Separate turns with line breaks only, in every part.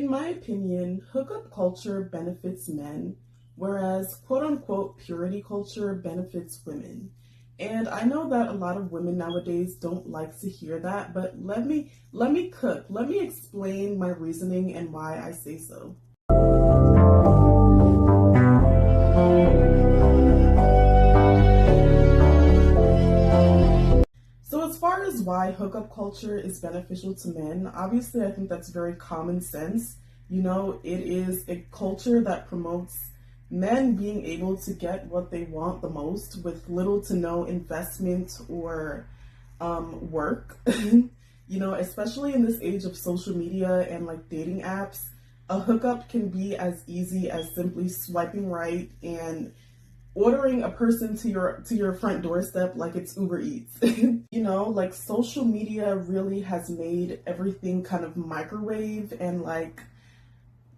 In my opinion, hookup culture benefits men, whereas quote unquote purity culture benefits women. And I know that a lot of women nowadays don't like to hear that, but let me explain my reasoning and why I say so. So as far as why hookup culture is beneficial to men, obviously I think that's very common sense. You know, it is a culture that promotes men being able to get what they want the most with little to no investment or work. You know, especially in this age of social media and like dating apps, a hookup can be as easy as simply swiping right and ordering a person to your front doorstep like it's Uber Eats. You know, like social media really has made everything kind of microwave, and like,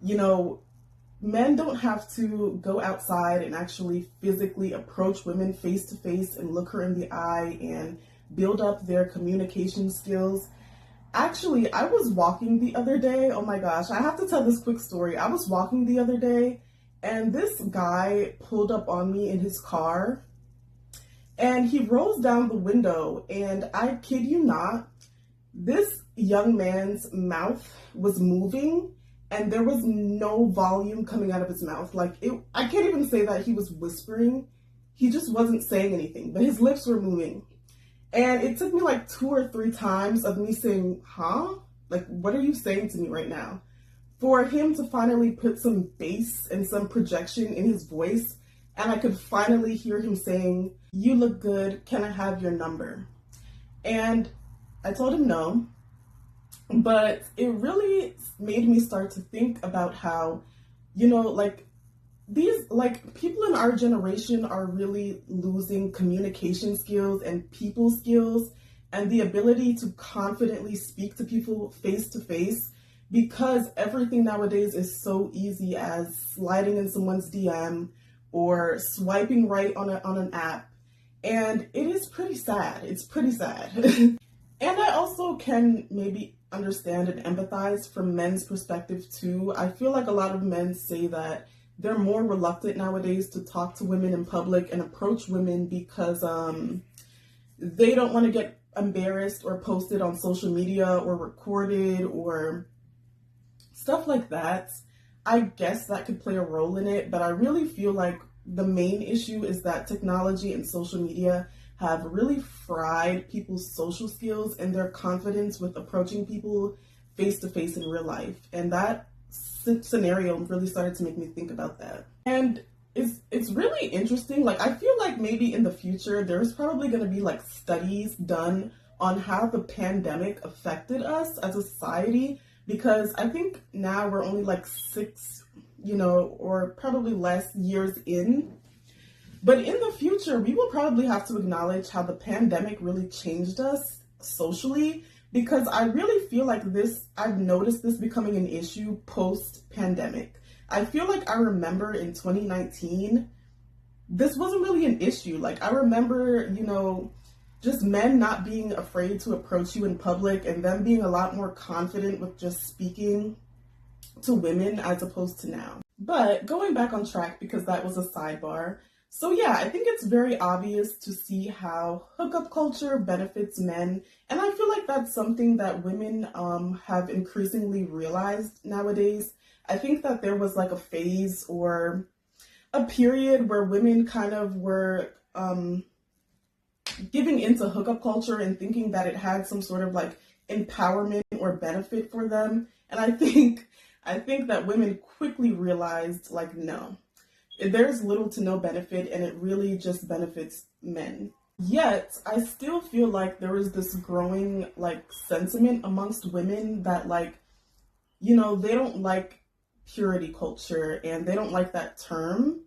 you know, men don't have to go outside and actually physically approach women face to face and look her in the eye and build up their communication skills. Actually, I was walking the other day. Oh my gosh, I have to tell this quick story. I was walking the other day and this guy pulled up on me in his car and he rolls down the window, and I kid you not, this young man's mouth was moving and there was no volume coming out of his mouth. Like, I can't even say that he was whispering. He just wasn't saying anything, but his lips were moving. And it took me like 2 or 3 times of me saying, huh? Like, what are you saying to me right now? For him to finally put some bass and some projection in his voice, and I could finally hear him saying, "You look good, can I have your number?" And I told him no, but it really made me start to think about how, you know, like, these, like, people in our generation are really losing communication skills and people skills and the ability to confidently speak to people face to face, because everything nowadays is so easy as sliding in someone's DM or swiping right on an app. And it is pretty sad. It's pretty sad. And I also can maybe understand and empathize from men's perspective too. I feel like a lot of men say that they're more reluctant nowadays to talk to women in public and approach women because they don't want to get embarrassed or posted on social media or recorded or stuff like that. I guess that could play a role in it, but I really feel like the main issue is that technology and social media have really fried people's social skills and their confidence with approaching people face to face in real life. And that scenario really started to make me think about that. And it's really interesting. Like, I feel like maybe in the future there's probably going to be like studies done on how the pandemic affected us as a society, because I think now we're only like 6, you know, or probably less years in. But in the future, we will probably have to acknowledge how the pandemic really changed us socially, because I really feel like I've noticed this becoming an issue post-pandemic. I feel like I remember in 2019, this wasn't really an issue. Like, I remember, you know, just men not being afraid to approach you in public and them being a lot more confident with just speaking to women as opposed to now. But going back on track, because that was a sidebar. So yeah, I think it's very obvious to see how hookup culture benefits men. And I feel like that's something that women have increasingly realized nowadays. I think that there was like a phase or a period where women kind of were giving into hookup culture and thinking that it had some sort of like empowerment or benefit for them. And I think that women quickly realized, like, no, there's little to no benefit and it really just benefits men. Yet I still feel like there is this growing like sentiment amongst women that, like, you know, they don't like purity culture and they don't like that term.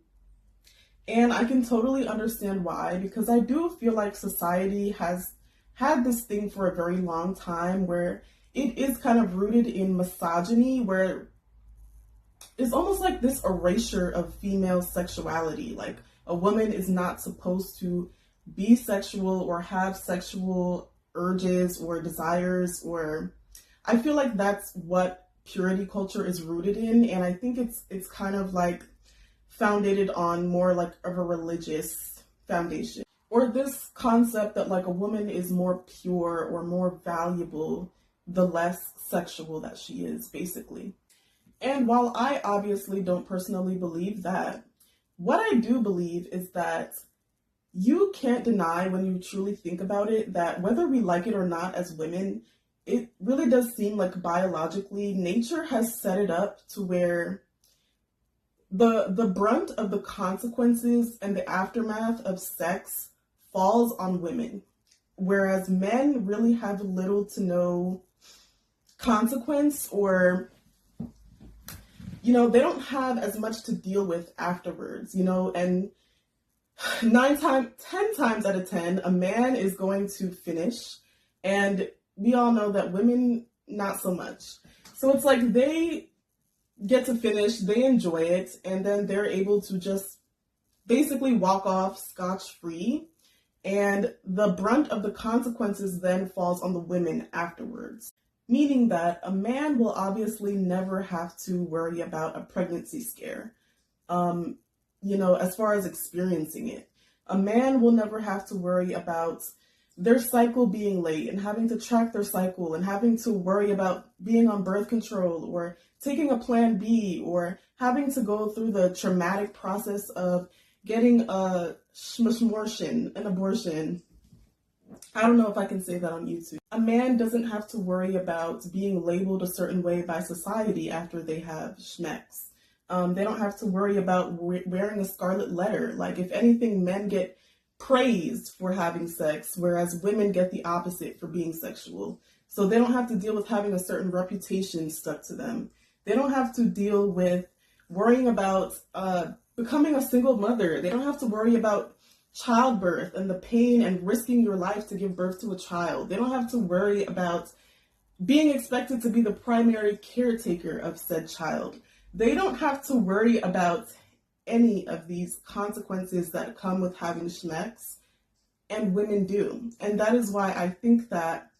And I can totally understand why, because I do feel like society has had this thing for a very long time where it is kind of rooted in misogyny, where it's almost like this erasure of female sexuality. Like, a woman is not supposed to be sexual or have sexual urges or desires, or I feel like that's what purity culture is rooted in, and I think it's kind of like founded on more like of a religious foundation, or this concept that like a woman is more pure or more valuable the less sexual that she is, basically. And while I obviously don't personally believe that, what I do believe is that you can't deny, when you truly think about it, that whether we like it or not as women, it really does seem like biologically nature has set it up to where the brunt of the consequences and the aftermath of sex falls on women, whereas men really have little to no consequence, or they don't have as much to deal with afterwards, and 10 times out of 10, a man is going to finish, and we all know that women, not so much. So it's like they get to finish, they enjoy it, and then they're able to just basically walk off scotch-free, and the brunt of the consequences then falls on the women afterwards. Meaning that a man will obviously never have to worry about a pregnancy scare, as far as experiencing it. A man will never have to worry about their cycle being late and having to track their cycle and having to worry about being on birth control or taking a plan B or having to go through the traumatic process of getting a an abortion. I don't know if I can say that on YouTube. A man doesn't have to worry about being labeled a certain way by society after they have schmex. They don't have to worry about wearing a scarlet letter. Like, if anything, men get praised for having sex, whereas women get the opposite for being sexual. So they don't have to deal with having a certain reputation stuck to them. They don't have to deal with worrying about becoming a single mother. They don't have to worry about childbirth and the pain and risking your life to give birth to a child. They don't have to worry about being expected to be the primary caretaker of said child. They don't have to worry about any of these consequences that come with having schmex, and women do. And that is why I think that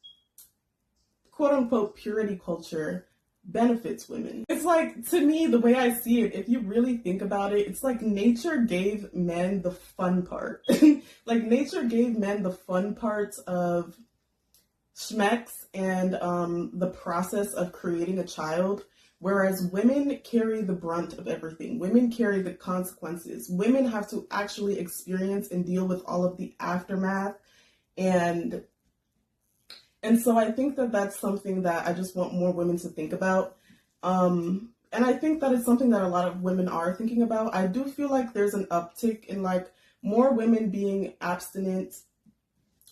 quote unquote purity culture benefits women. It's like, to me, the way I see it, if you really think about it, it's like nature gave men the fun part. Like, nature gave men the fun parts of schmex and the process of creating a child, whereas women carry the brunt of everything. Women carry the consequences. Women have to actually experience and deal with all of the aftermath, and so I think that that's something that I just want more women to think about. And I think that it's something that a lot of women are thinking about. I do feel like there's an uptick in like more women being abstinent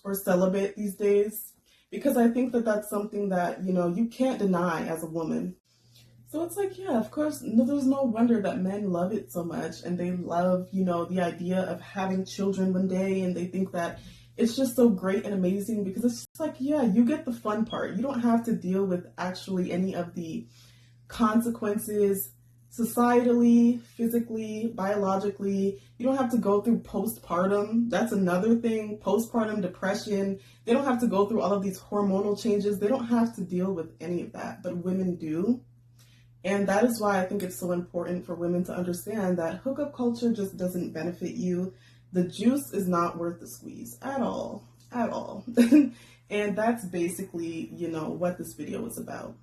or celibate these days, because I think that that's something that, you can't deny as a woman. So it's like, yeah, of course, there's no wonder that men love it so much, and they love, the idea of having children one day, and they think that it's just so great and amazing, because it's just like, yeah, you get the fun part. You don't have to deal with actually any of the consequences societally, physically, biologically. You don't have to go through postpartum. That's another thing. Postpartum depression. They don't have to go through all of these hormonal changes. They don't have to deal with any of that, but women do. And that is why I think it's so important for women to understand that hookup culture just doesn't benefit you. The juice is not worth the squeeze at all, at all. And that's basically, what this video is about.